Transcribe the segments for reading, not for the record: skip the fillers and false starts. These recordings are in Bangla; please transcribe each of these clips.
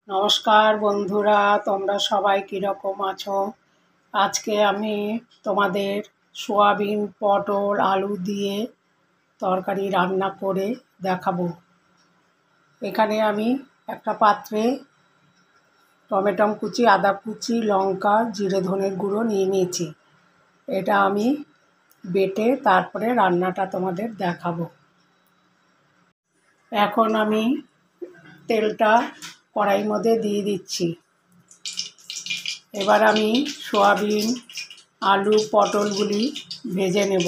নমস্কার বন্ধুরা, তোমরা সবাই কীরকম আছো? আজকে আমি তোমাদের সোয়াবিন, পটল, আলু দিয়ে তরকারি রান্না করে দেখাবো। এখানে আমি একটা পাত্রে টমেটো কুচি, আদা কুচি, লঙ্কা, জিরে ধনের গুঁড়ো নিয়ে নিয়েছি। এটা আমি বেটে তারপরে রান্নাটা তোমাদের দেখাবো। এখন আমি তেলটা কড়াইয়ের মধ্যে দিয়ে দিচ্ছি। এবার আমি সোয়াবিন, আলু, পটলগুলি ভেজে নেব।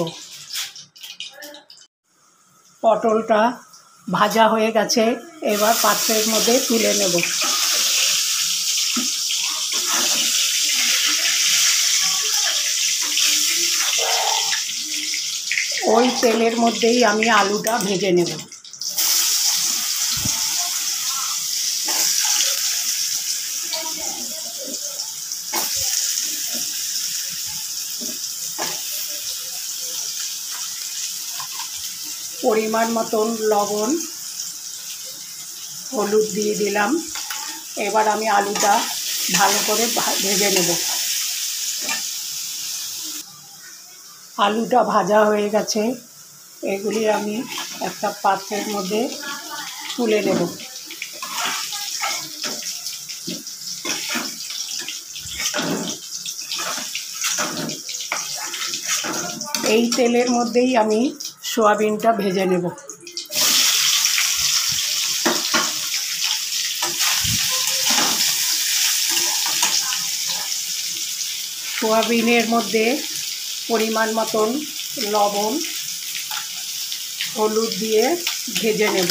পটলটা ভাজা হয়ে গেছে, এবার পাত্রের মধ্যে তুলে নেব। ওই তেলের মধ্যেই আমি আলুটা ভেজে নেব। পরিমাণ মতন লবণ, হলুদ দিয়ে দিলাম। এবার আমি আলুটা ভালো করে ভেজে নেব। আলুটা ভাজা হয়ে গেছে, এগুলি আমি একটা পাত্রের মধ্যে তুলে নেব। এই তেলের মধ্যেই আমি সোয়াবিনটা ভেজে নেব। সোয়াবিনের মধ্যে পরিমাণ মতন লবণ, হলুদ দিয়ে ভেজে নেব।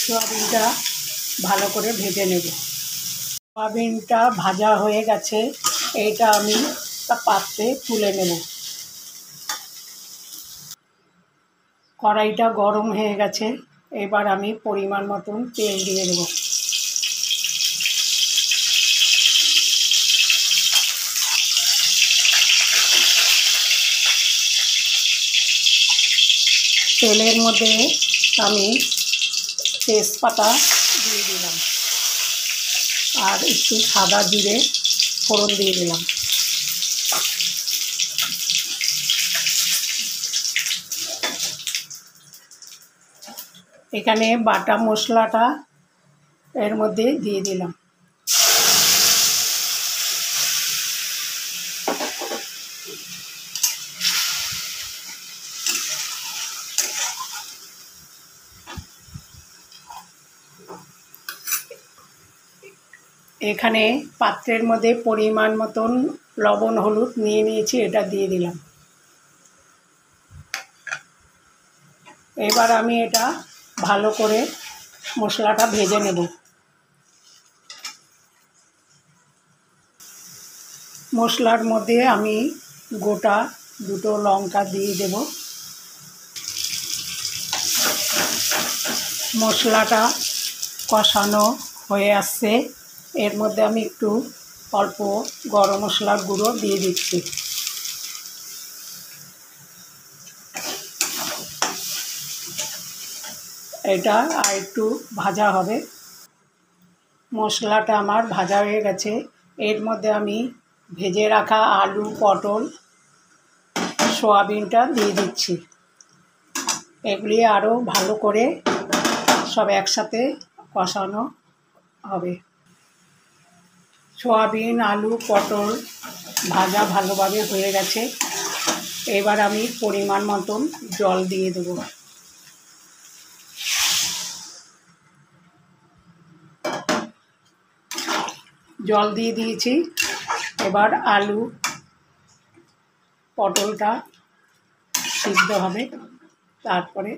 সোয়াবিনটা ভালো করে ভেজে নেব। সোয়াবিনটা ভাজা হয়ে গেছে, এইটা আমি একটা পাত্রে তুলে নেব। কড়াইটা গরম হয়ে গেছে, এবার আমি পরিমাণ মতন তেল দিয়ে দেব। তেলের মধ্যে আমি তেজপাতা দিয়ে দিলাম আর একটু সাদা জিরে ফোড়ন দিয়ে দিলাম। এখানে বাটা মশলাটা এর মধ্যে দিয়ে দিলাম। এখানে পাত্রের মধ্যে পরিমাণ মতন লবণ, হলুদ নিয়ে নিয়েছি, এটা দিয়ে দিলাম। এবার আমি এটা ভালো করে মশলাটা ভেজে নেব। মশলার মধ্যে আমি গোটা দুটো লঙ্কা দিয়ে দেব। মশলাটা কষানো হয়ে আসছে, এর মধ্যে আমি একটু অল্প গরম মশলার গুঁড়ো দিয়ে দিচ্ছি। এটা আর একটু ভাজা হবে। মশলাটা আমার ভাজা হয়ে গেছে, এর মধ্যে আমি ভেজে রাখা আলু, পটল, সোয়াবিনটা দিয়ে দিচ্ছি। এগুলি আরও ভালো করে সব একসাথে কষানো হবে। সোয়াবিন, আলু, পটল ভাজা ভালোভাবে হয়ে গেছে, এবার আমি পরিমাণ মতন জল দিয়ে দেব। জল দিয়ে দিয়েছি, এবার আলু, পটলটা সিদ্ধ হবে, তারপরে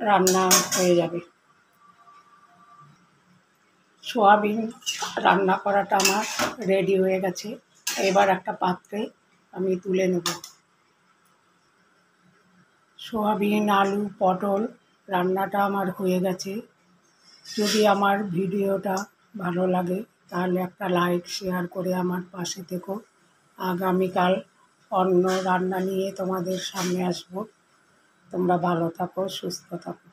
রান্না হয়ে যাবে। সোয়াবিন রান্না করাটা আমার রেডি হয়ে গেছে, এবার একটা পাত্রে আমি তুলে নেব। সোয়াবিন, আলু, পটল রান্নাটা আমার হয়ে গেছে। যদি আমার ভিডিওটা ভালো লাগে তাহলে একটা লাইক, শেয়ার করে আমার পাশে থেকো। আগামীকাল অন্য রান্না নিয়ে তোমাদের সামনে আসবো। তোমরা ভালো থাকো, সুস্থ থাকো।